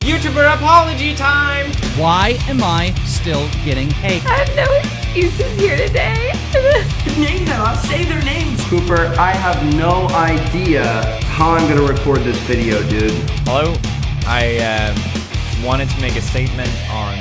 YouTuber apology time! Why am I still getting paid? I have no excuses here today. Name them, I'll say their names. Cooper, I have no idea how I'm gonna record this video, dude. Hello, I wanted to make a statement on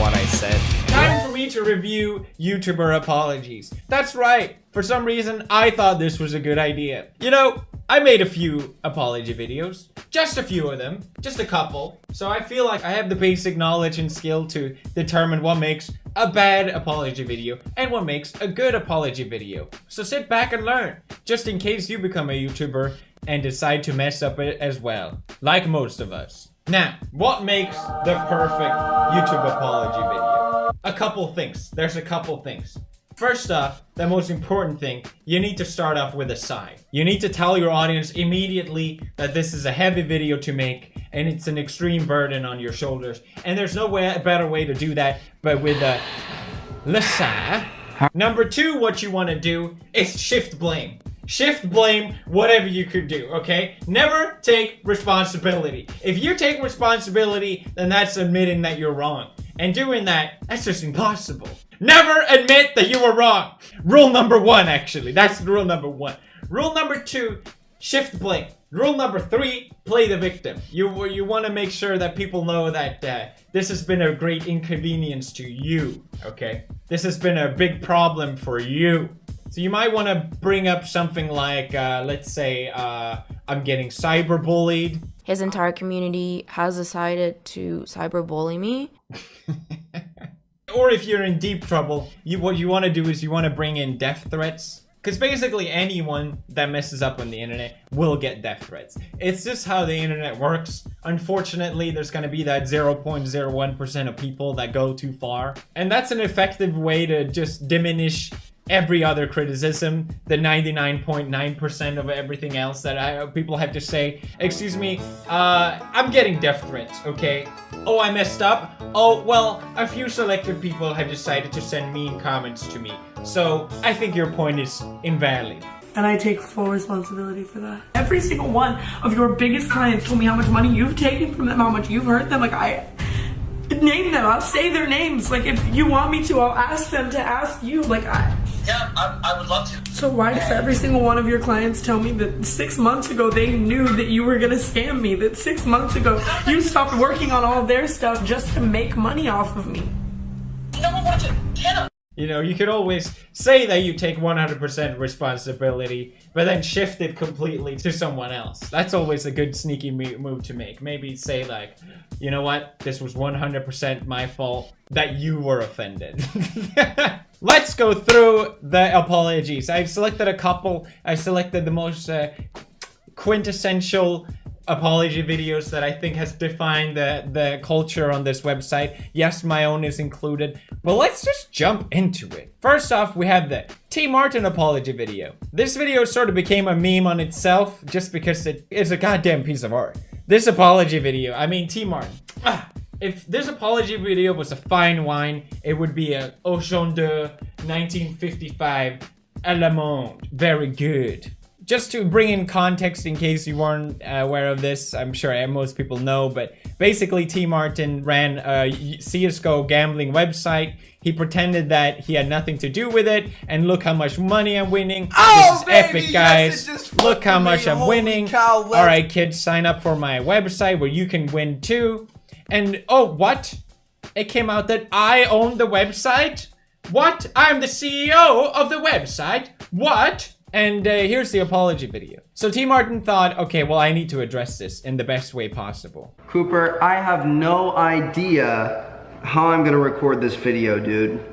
what I said. Time for me to review YouTuber apologies. That's right, for some reason I thought this was a good idea. You know, I made a few apology videos, just a few of them, just a couple. So I feel like I have the basic knowledge and skill to determine what makes a bad apology video and what makes a good apology video. So sit back and learn, just in case you become a YouTuber and decide to mess up it as well, like most of us. Now, what makes the perfect YouTube apology video? A couple things. There's a couple things. First off, the most important thing, you need to start off with a sigh. You need to tell your audience immediately that this is a heavy video to make and it's an extreme burden on your shoulders. And there's no better way to do that but with a sigh. Number two, what you want to do is shift blame. Shift blame whatever you could do, okay? Never take responsibility. If you take responsibility, then that's admitting that you're wrong. And doing that, that's just impossible. Never admit that you were wrong. Rule number one, actually. That's rule number one. Rule number two, shift blame. Rule number three, play the victim. You want to make sure that people know that this has been a great inconvenience to you, okay? This has been a big problem for you. So you might want to bring up something like, let's say, I'm getting cyberbullied. His entire community has decided to cyberbully me. Or if you're in deep trouble, what you want to do is you want to bring in death threats. Because basically anyone that messes up on the internet will get death threats. It's just how the internet works. Unfortunately, there's going to be that 0.01% of people that go too far. And that's an effective way to just diminish every other criticism, the 99.9% of everything else that people have to say. Excuse me, I'm getting death threats, okay? Oh, I messed up? Oh, well, a few selected people have decided to send mean comments to me. So, I think your point is invalid. And I take full responsibility for that. Every single one of your biggest clients told me how much money you've taken from them, how much you've hurt them. Like, name them, I'll say their names. Like, if you want me to, I'll ask them to ask you. Like, yeah, I would love to. So why does every single one of your clients tell me that 6 months ago they knew that you were gonna scam me? That 6 months ago you stopped working on all their stuff just to make money off of me? No one wanted to get them. You know, you could always say that you take 100% responsibility, but then shift it completely to someone else. That's always a good sneaky move to make. Maybe say like, you know what, this was 100% my fault that you were offended. Let's go through the apologies. I've selected a couple. I selected the most quintessential apology videos that I think has defined the culture on this website. Yes, my own is included, but let's just jump into it. First off, we have the tmarting apology video. This video sort of became a meme on itself just because it is a goddamn piece of art. This apology video, I mean tmarting. If this apology video was a fine wine, it would be a Ocean de 1955 à la monde. Very good. Just to bring in context in case you weren't aware of this, I'm sure most people know, but basically tmarting ran a CSGO gambling website. He pretended that he had nothing to do with it, and look how much money I'm winning. Oh, this is baby, epic, guys. yes, Look how much I'm winning. Cow, Alright, kids, sign up for my website where you can win too. And, oh, what? It came out that I own the website? What? I'm the CEO of the website? What? And here's the apology video. So tmarting thought, okay, well, I need to address this in the best way possible. Cooper, I have no idea how I'm gonna record this video, dude.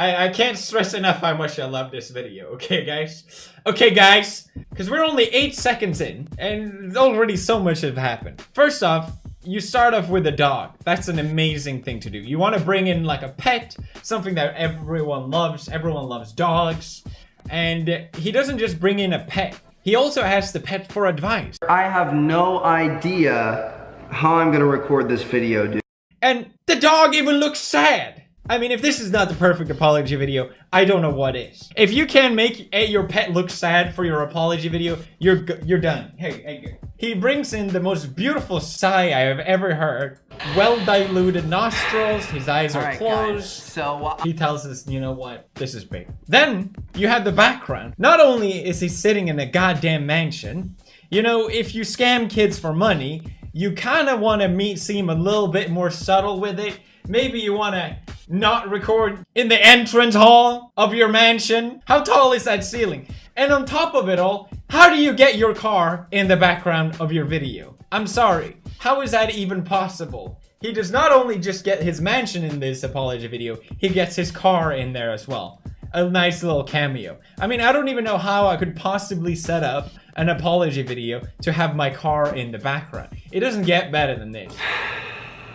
I can't stress enough how much I love this video, okay, guys? Okay, guys, because we're only 8 seconds in, and already so much has happened. First off, you start off with a dog. That's an amazing thing to do. You want to bring in like a pet, something that everyone loves. Everyone loves dogs. And he doesn't just bring in a pet. He also has the pet for advice. I have no idea how I'm gonna record this video, dude. And the dog even looks sad. I mean, if this is not the perfect apology video, I don't know what is. If you can make your pet look sad for your apology video, you're done. Hey, he brings in the most beautiful sigh I have ever heard. Well-diluted nostrils, his eyes are closed. Guys, so he tells us, you know what, this is big. Then, you have the background. Not only is he sitting in a goddamn mansion, you know, if you scam kids for money, you kind of want to seem a little bit more subtle with it. Maybe you want to not record in the entrance hall of your mansion. How tall is that ceiling? And on top of it all, how do you get your car in the background of your video? I'm sorry, how is that even possible? He does not only just get his mansion in this apology video, he gets his car in there as well. A nice little cameo. I mean, I don't even know how I could possibly set up an apology video to have my car in the background. It doesn't get better than this.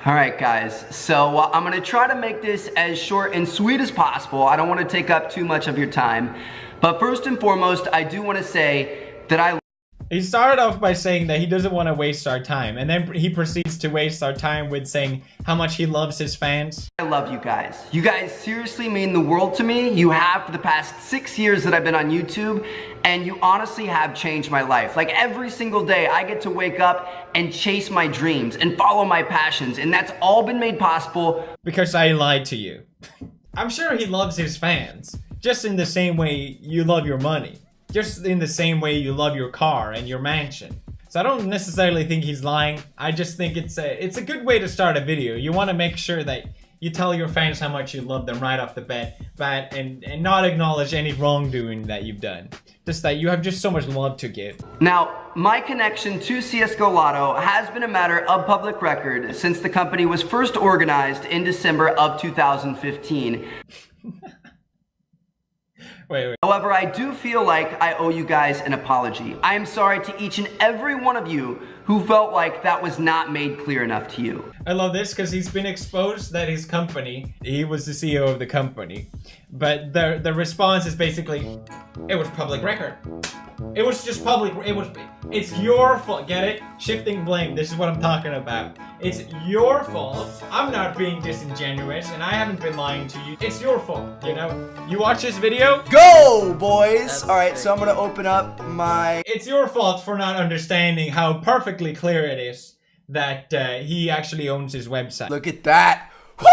Alright guys, so I'm gonna try to make this as short and sweet as possible. I don't want to take up too much of your time. But first and foremost, I do want to say that he started off by saying that he doesn't want to waste our time, and then he proceeds to waste our time with saying how much he loves his fans. I love you guys. You guys seriously mean the world to me. You have for the past 6 years that I've been on YouTube, and you honestly have changed my life. Like every single day, I get to wake up and chase my dreams and follow my passions, and that's all been made possible because I lied to you. I'm sure he loves his fans, just in the same way you love your money. Just in the same way you love your car and your mansion. So I don't necessarily think he's lying. I just think it's a good way to start a video. You want to make sure that you tell your fans how much you love them right off the bat and not acknowledge any wrongdoing that you've done. Just that you have just so much love to give. Now, my connection to CSGO Lotto has been a matter of public record since the company was first organized in December of 2015. Wait. However, I do feel like I owe you guys an apology. I am sorry to each and every one of you who felt like that was not made clear enough to you. I love this because he's been exposed that his company, he was the CEO of the company, but the response is basically, it was public record. It was just public, it's your fault, get it? Shifting blame, this is what I'm talking about. It's your fault. I'm not being disingenuous and I haven't been lying to you. It's your fault, you know? You watch this video? Go, boys! Alright, so I'm gonna open up my... It's your fault for not understanding how perfectly clear it is that he actually owns his website. Look at that. Woo!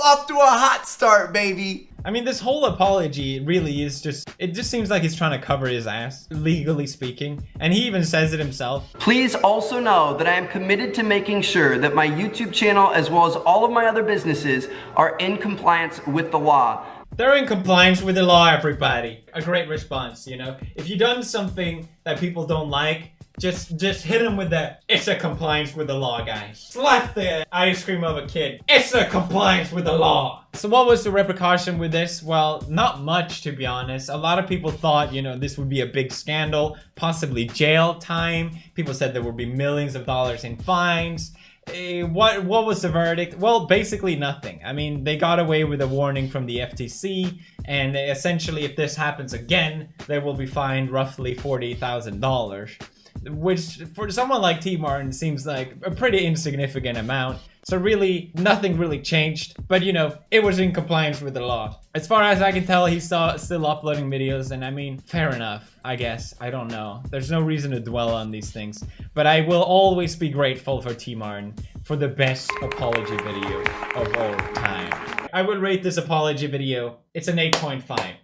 Off to a hot start, baby! I mean, this whole apology really is it just seems like he's trying to cover his ass, legally speaking. And he even says it himself. Please also know that I am committed to making sure that my YouTube channel, as well as all of my other businesses, are in compliance with the law. They're in compliance with the law, everybody. A great response, you know? If you've done something that people don't like, just hit them with the, it's a compliance with the law, guys. Slap the ice cream of a kid. It's a compliance with the law. So what was the repercussion with this? Well, not much, to be honest. A lot of people thought, you know, this would be a big scandal, possibly jail time. People said there would be millions of dollars in fines. What was the verdict? Well, basically nothing. I mean, they got away with a warning from the FTC, and essentially if this happens again, they will be fined roughly $40,000. Which, for someone like tmarting, seems like a pretty insignificant amount. So really, nothing really changed. But, you know, it was in compliance with the law. As far as I can tell, he's still uploading videos. And I mean, fair enough, I guess. I don't know. There's no reason to dwell on these things. But I will always be grateful for tmarting for the best apology video of all time. I would rate this apology video, it's an 8.5.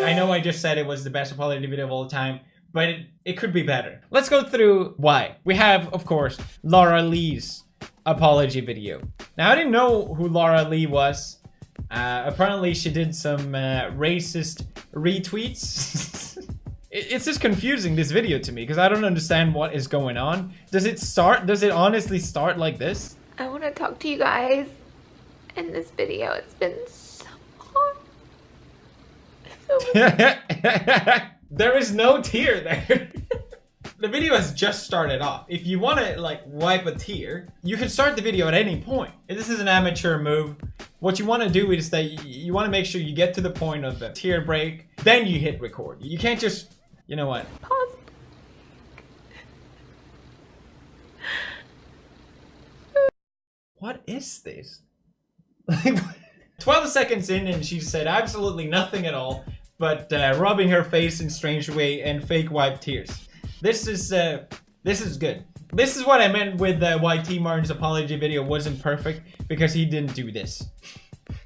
I know I just said it was the best apology video of all time, but it could be better. Let's go through why. We have, of course, Laura Lee's apology video. Now, I didn't know who Laura Lee was. Apparently, she did some racist retweets. It's just confusing, this video, to me, because I don't understand what is going on. Does it honestly start like this? I want to talk to you guys in this video. It's been so hard. There is no tear there. The video has just started off. If you want to like wipe a tear, you can start the video at any point. This is an amateur move. What you want to do is that you want to make sure you get to the point of the tear break, then you hit record. You can't just, you know what? Pause. What is this? 12 seconds in and she said absolutely nothing at all, but rubbing her face in strange way and fake wipe tears. This is good. This is what I meant with why tmartin's apology video wasn't perfect, because he didn't do this.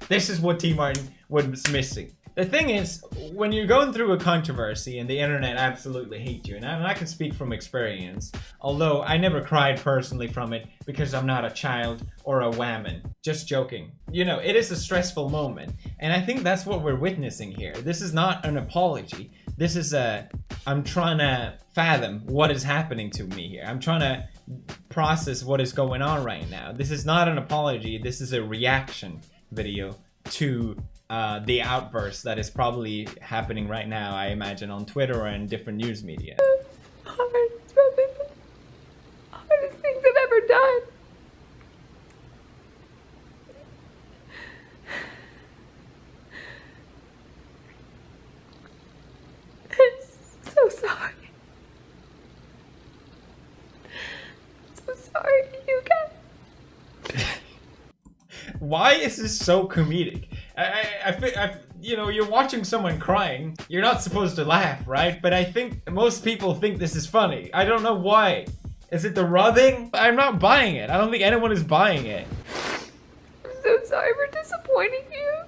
This is what tmartin was missing. The thing is, when you're going through a controversy and the internet absolutely hate you, and I can speak from experience, although I never cried personally from it because I'm not a child or a woman. Just joking. You know, it is a stressful moment, and I think that's what we're witnessing here. This is not an apology. This is I'm trying to fathom what is happening to me here. I'm trying to process what is going on right now. This is not an apology. This is a reaction video to the outburst that is probably happening right now, I imagine, on Twitter or in different news media. It's probably the hardest things I've ever done. I'm so sorry. I'm so sorry to you guys. Why is this so comedic? You know, you're watching someone crying. You're not supposed to laugh, right? But I think most people think this is funny. I don't know why. Is it the rubbing? I'm not buying it. I don't think anyone is buying it. I'm so sorry for disappointing you.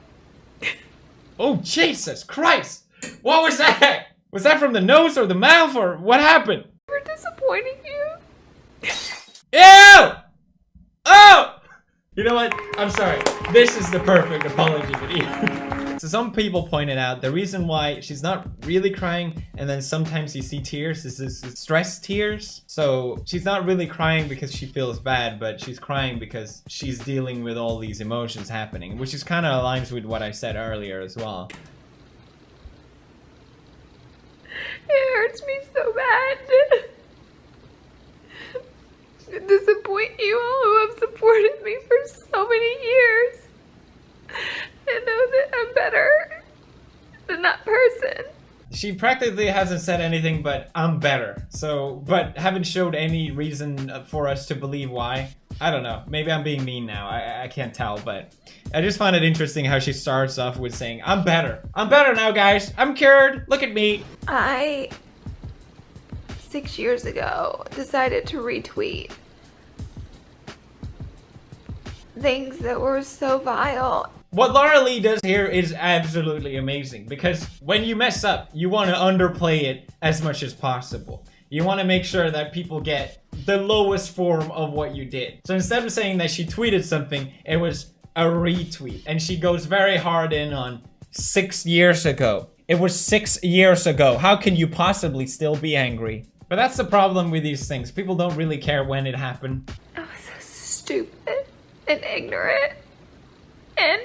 Oh, Jesus Christ! What was that? Was that from the nose or the mouth, or what happened? For disappointing you. Ew! Oh! You know what? I'm sorry. This is the perfect apology video. So some people pointed out the reason why she's not really crying, and then sometimes you see tears, is stress tears. So she's not really crying because she feels bad, but she's crying because she's dealing with all these emotions happening, which is kind of aligns with what I said earlier as well. It hurts me so bad to disappoint you all who have supported me for so many years. I know that I'm better than that person. She practically hasn't said anything but I'm better. So, but haven't showed any reason for us to believe why. I don't know. Maybe I'm being mean now. I can't tell, but I just find it interesting how she starts off with saying, I'm better. I'm better now, guys. I'm cured. Look at me. I, 6 years ago, decided to retweet things that were so vile. What Laura Lee does here is absolutely amazing, because when you mess up, you want to underplay it as much as possible. You want to make sure that people get the lowest form of what you did. So instead of saying that she tweeted something, it was a retweet. And she goes very hard in on 6 years ago. It was 6 years ago. How can you possibly still be angry? But that's the problem with these things. People don't really care when it happened. I was so stupid and ignorant. And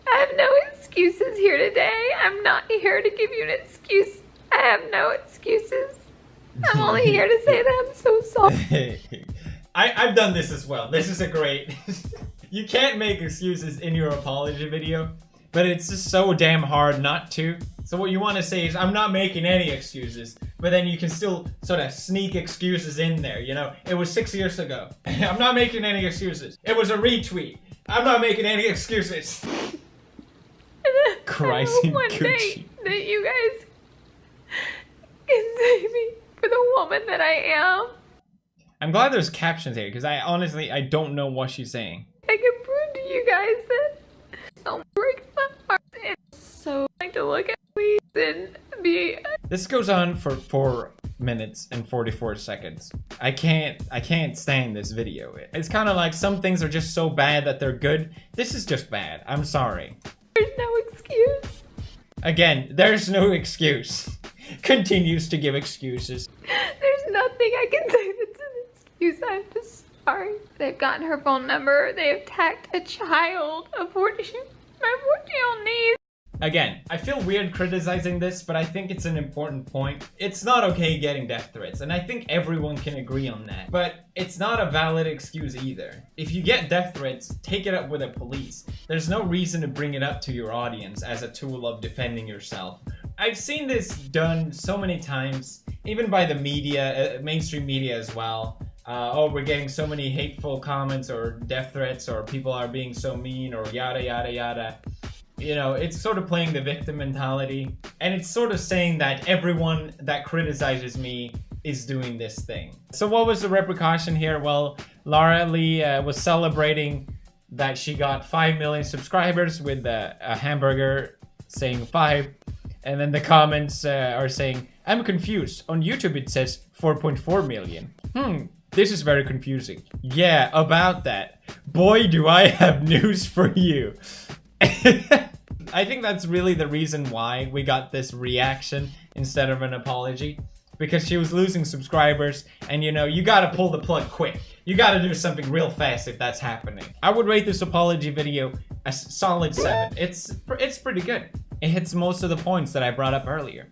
I have no excuses here today. I'm not here to give you an excuse. I have no excuses. I'm only here to say that I'm so sorry. I've done this as well. This is a great... You can't make excuses in your apology video, but it's just so damn hard not to. So what you want to say is, I'm not making any excuses, but then you can still sort of sneak excuses in there, you know? It was 6 years ago. I'm not making any excuses. It was a retweet. I'm not making any excuses. Christ and one Gucci. day that you guys can save me for the woman that I am. I'm glad there's captions here, because I honestly don't know what she's saying. I can prove to you guys that don't break my heart. It's so like to look at me and be. This goes on for 4 minutes and 44 seconds. I can't stand this video. It's kind of like some things are just so bad that they're good. This is just bad. I'm sorry. There's no excuse. Again, there's no excuse. Continues to give excuses. There's nothing I can say that's an excuse. I'm just sorry. They've gotten her phone number. They've attacked a child, my 14-year-old niece. Again, I feel weird criticizing this, but I think it's an important point. It's not okay getting death threats, and I think everyone can agree on that. But it's not a valid excuse either. If you get death threats, take it up with the police. There's no reason to bring it up to your audience as a tool of defending yourself. I've seen this done so many times, even by the media, mainstream media as well. oh, we're getting so many hateful comments or death threats, or people are being so mean, or yada yada yada. You know, it's sort of playing the victim mentality, and it's sort of saying that everyone that criticizes me is doing this thing. So what was the repercussion here? Well, Lara Lee was celebrating that she got 5 million subscribers with a hamburger saying 5, and then the comments are saying, I'm confused. On YouTube it says 4.4 million. This is very confusing. Yeah, about that. Boy, do I have news for you. I think that's really the reason why we got this reaction instead of an apology. Because she was losing subscribers, and you know, you gotta pull the plug quick. You gotta do something real fast if that's happening. I would rate this apology video a solid 7. It's pretty good. It hits most of the points that I brought up earlier.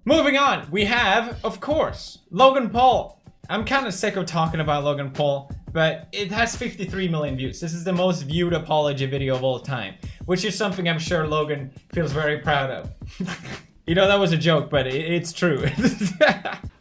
Moving on, we have, of course, Logan Paul. I'm kind of sick of talking about Logan Paul, but it has 53 million views. This is the most viewed apology video of all time, which is something I'm sure Logan feels very proud of. You know, that was a joke, but it's true.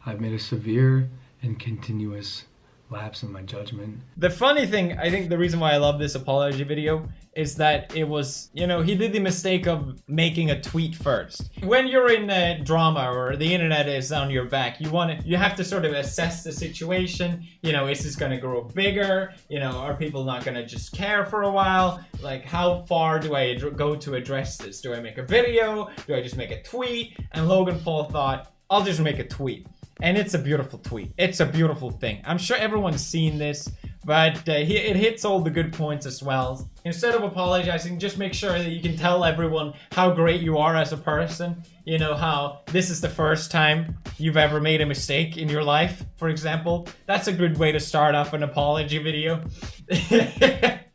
I've made a severe and continuous lapse in my judgment. The funny thing, I think the reason why I love this apology video is that it was, you know, he did the mistake of making a tweet first. When you're in a drama or the internet is on your back, you have to sort of assess the situation. You know, is this gonna grow bigger? You know, are people not gonna just care for a while? Like, how far do I go to address this? Do I make a video? Do I just make a tweet? And Logan Paul thought, I'll just make a tweet. And it's a beautiful tweet. It's a beautiful thing. I'm sure everyone's seen this, but it hits all the good points as well. Instead of apologizing, just make sure that you can tell everyone how great you are as a person. You know, how this is the first time you've ever made a mistake in your life, for example. That's a good way to start off an apology video.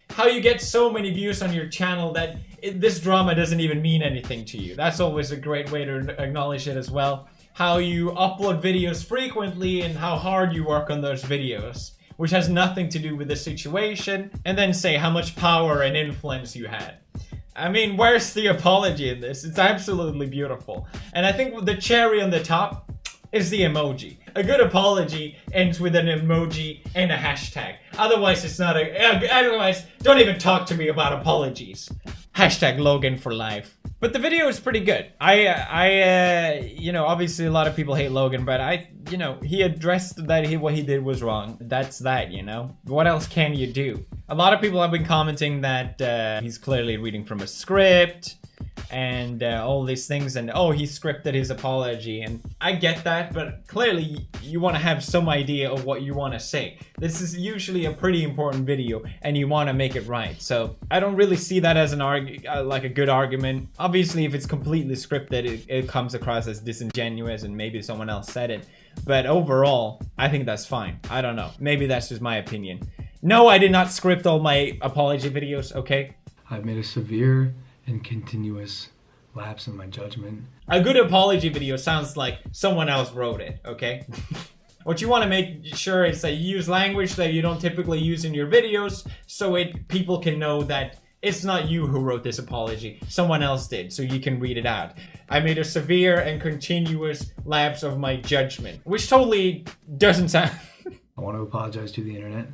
How you get so many views on your channel that this drama doesn't even mean anything to you. That's always a great way to acknowledge it as well. How you upload videos frequently and how hard you work on those videos, which has nothing to do with the situation, and then say how much power and influence you had. I mean, where's the apology in this? It's absolutely beautiful. And I think the cherry on the top is the emoji. A good apology ends with an emoji and a hashtag. Otherwise, it's not otherwise, don't even talk to me about apologies. Hashtag Logan for life. But the video is pretty good. You know, obviously a lot of people hate Logan, but you know, he addressed that what he did was wrong. That's that, you know? What else can you do? A lot of people have been commenting that he's clearly reading from a script and all these things, and oh, he scripted his apology, and I get that, but clearly you want to have some idea of what you want to say. This is usually a pretty important video and you want to make it right, so I don't really see that as an like a good argument. Obviously, if it's completely scripted, it comes across as disingenuous and maybe someone else said it, but overall I think that's fine. I don't know, maybe that's just my opinion. No, I did not script all my apology videos, okay? I've made a severe and continuous lapse in my judgment. A good apology video sounds like someone else wrote it, okay? What you want to make sure is that you use language that you don't typically use in your videos, so people can know that it's not you who wrote this apology, someone else did, so you can read it out. I made a severe and continuous lapse of my judgment, which totally doesn't sound... I want to apologize to the internet.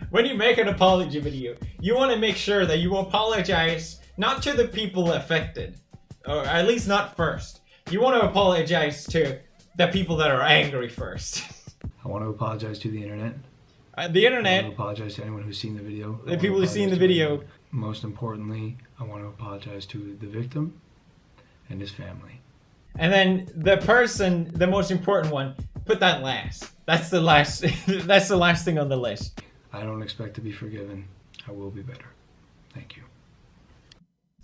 When you make an apology video, you want to make sure that you apologize not to the people affected, or at least not first. You want to apologize to the people that are angry first. I want to apologize to the internet. The internet. I want to apologize to anyone who's seen the video. The people who've seen the video. Most importantly, I want to apologize to the victim and his family. And then the person, the most important one, put that last. That's the last. That's the last thing on the list. I don't expect to be forgiven. I will be better. Thank you.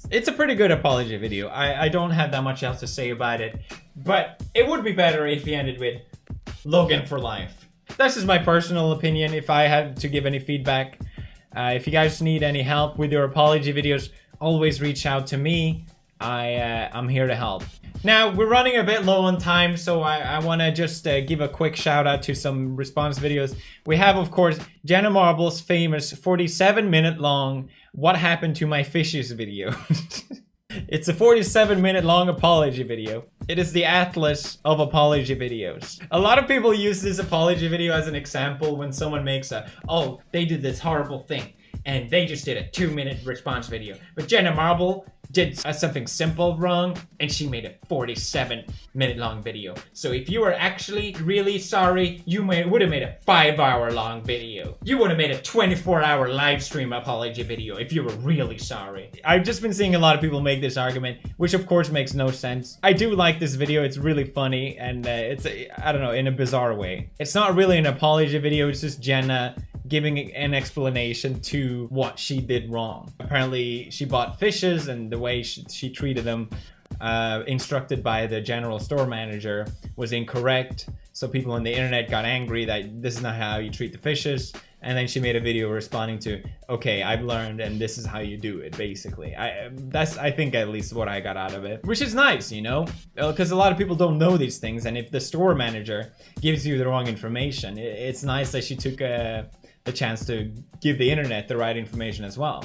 It's a pretty good apology video. I don't have that much else to say about it, but it would be better if he ended with Logan for life. That's just my personal opinion. If I had to give any feedback, if you guys need any help with your apology videos, always reach out to me. I'm here to help. Now, we're running a bit low on time, so I want to just give a quick shout out to some response videos. We have, of course, Jenna Marble's famous 47-minute long What Happened to My Fishes video. It's a 47-minute long apology video. It is the atlas of apology videos. A lot of people use this apology video as an example when someone makes a, oh, they did this horrible thing and they just did a 2-minute response video. But Jenna Marble did something simple wrong and she made a 47-minute long video. So if you were actually really sorry, you would have made a 5-hour long video. You would have made a 24-hour live stream apology video if you were really sorry. I've just been seeing a lot of people make this argument, which of course makes no sense. I do like this video, it's really funny, and it's, I don't know, in a bizarre way. It's not really an apology video, it's just Jenna giving an explanation to what she did wrong. Apparently she bought fishes and the way she treated them, instructed by the general store manager, was incorrect. So people on the internet got angry that this is not how you treat the fishes. And then she made a video responding to, okay, I've learned and this is how you do it, basically. That's, I think, at least what I got out of it. Which is nice, you know? Because a lot of people don't know these things, and if the store manager gives you the wrong information, it's nice that she took the chance to give the internet the right information as well.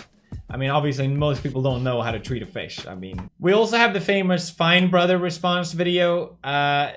I mean, obviously most people don't know how to treat a fish. I mean, we also have the famous Fine Brother response video,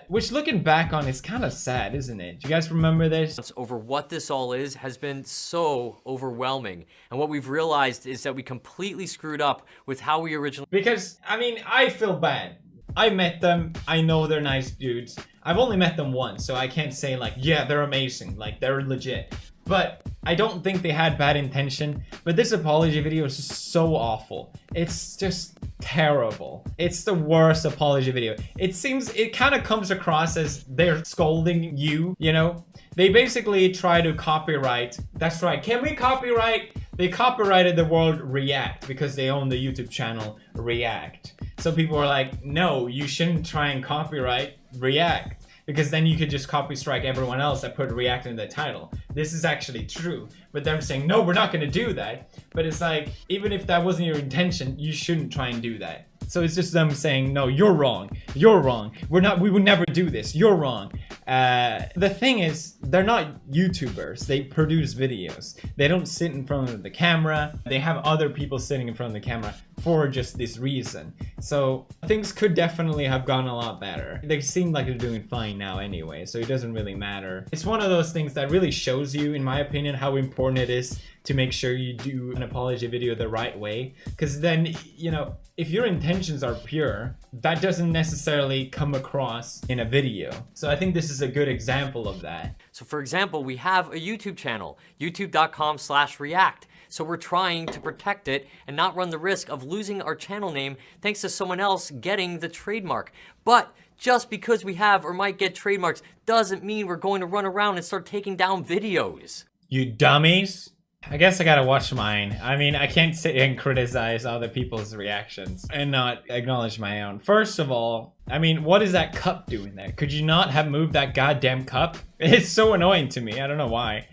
which looking back on is kind of sad, isn't it? Do you guys remember this? Over what this all is has been so overwhelming. And what we've realized is that we completely screwed up with how we originally... Because, I mean, I feel bad. I met them, I know they're nice dudes. I've only met them once, so I can't say like, yeah, they're amazing, like they're legit. But I don't think they had bad intention. But this apology video is just so awful. It's just terrible. It's the worst apology video. It kind of comes across as they're scolding you, you know? They basically try to copyright. That's right. Can we copyright? They copyrighted the word react because they own the YouTube channel React. So people are like, no, you shouldn't try and copyright React, because then you could just copy strike everyone else that put react in the title. This is actually true. But they're saying, no, we're not gonna do that. But it's like, even if that wasn't your intention, you shouldn't try and do that. So it's just them saying, no, you're wrong. You're wrong. We would never do this. You're wrong. The thing is, they're not YouTubers. They produce videos. They don't sit in front of the camera. They have other people sitting in front of the camera for just this reason. So things could definitely have gone a lot better. They seem like they're doing fine now anyway, so it doesn't really matter. It's one of those things that really shows you, in my opinion, how important it is to make sure you do an apology video the right way. Because then, you know, if your intentions are pure, that doesn't necessarily come across in a video. So I think this is a good example of that. So for example, we have a YouTube channel, youtube.com/react. So we're trying to protect it and not run the risk of losing our channel name thanks to someone else getting the trademark. But just because we have or might get trademarks doesn't mean we're going to run around and start taking down videos. You dummies. I guess I gotta watch mine. I mean, I can't sit and criticize other people's reactions and not acknowledge my own. First of all, I mean, what is that cup doing there? Could you not have moved that goddamn cup? It's so annoying to me. I don't know why.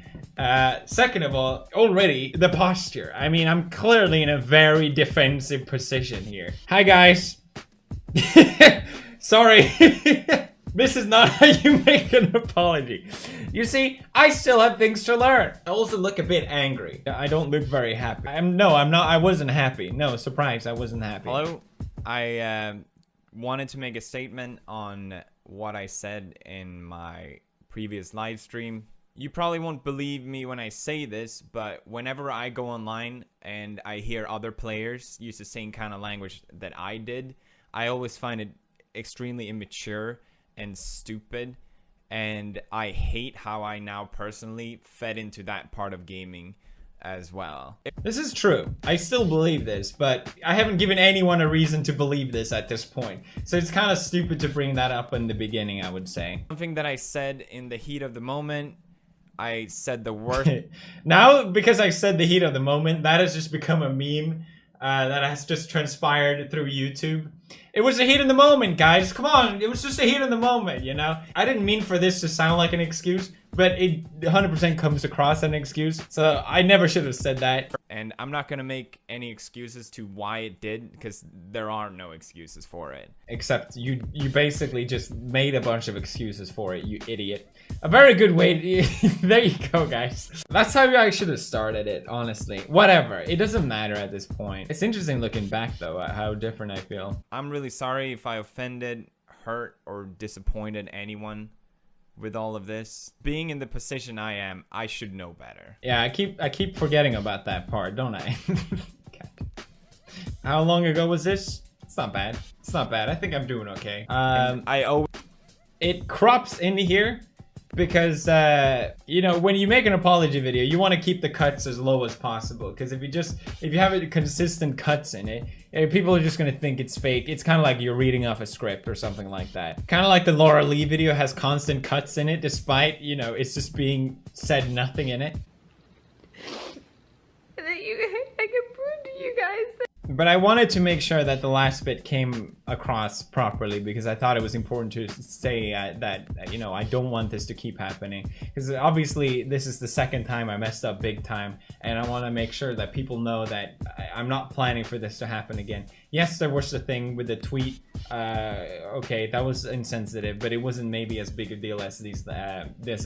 Second of all, already the posture. I mean, I'm clearly in a very defensive position here. Hi guys. Sorry. This is not how you make an apology. You see, I still have things to learn. I also look a bit angry. I don't look very happy. I'm not, I wasn't happy. No, surprise, I wasn't happy. Hello, I wanted to make a statement on what I said in my previous live stream. You probably won't believe me when I say this, but whenever I go online and I hear other players use the same kind of language that I did, I always find it extremely immature and stupid, and I hate how I now personally fed into that part of gaming as well. This is true. I still believe this, but I haven't given anyone a reason to believe this at this point. So it's kind of stupid to bring that up in the beginning, I would say. Something that I said in the heat of the moment, I said the worst. Now, because I said the heat of the moment, that has just become a meme that has just transpired through YouTube. It was a heat in the moment, guys. Come on, it was just a heat in the moment, you know? I didn't mean for this to sound like an excuse, but it 100% comes across as an excuse. So I never should have said that. And I'm not gonna make any excuses to why it did, because there are no excuses for it. Except you basically just made a bunch of excuses for it, you idiot. A very good way. There you go, guys. That's how I should have started it, honestly. Whatever. It doesn't matter at this point. It's interesting looking back, though, at how different I feel. I'm really sorry if I offended, hurt, or disappointed anyone with all of this. Being in the position I am, I should know better. Yeah, I keep forgetting about that part, don't I? How long ago was this? It's not bad. It's not bad. I think I'm doing okay. It crops in here because you know, when you make an apology video, you want to keep the cuts as low as possible, because if you have a consistent cuts in it, people are just gonna think it's fake. It's kind of like you're reading off a script or something like that. Kind of like the Laura Lee video has constant cuts in it, despite, you know, it's just being said nothing in it. And that I can prove to you guys that. But I wanted to make sure that the last bit came across properly, because I thought it was important to say that, you know, I don't want this to keep happening. Because obviously this is the second time I messed up big time, and I want to make sure that people know that I'm not planning for this to happen again. Yes, there was the thing with the tweet. Okay, that was insensitive, but it wasn't maybe as big a deal as this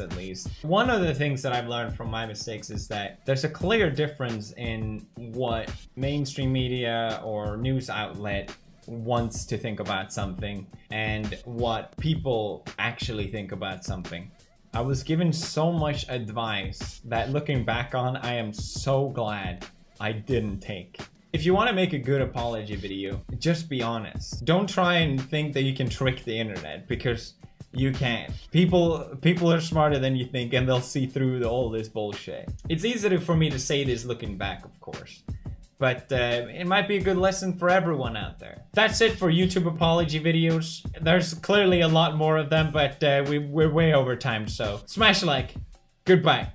at least. One of the things that I've learned from my mistakes is that there's a clear difference in what mainstream media or news outlet wants to think about something and what people actually think about something. I was given so much advice that, looking back on, I am so glad I didn't take. If you want to make a good apology video, just be honest. Don't try and think that you can trick the internet, because you can't. People are smarter than you think, and they'll see through all this bullshit. It's easier for me to say this looking back, of course, but it might be a good lesson for everyone out there. That's it for YouTube apology videos. There's clearly a lot more of them, but we're way over time, so smash a like. Goodbye.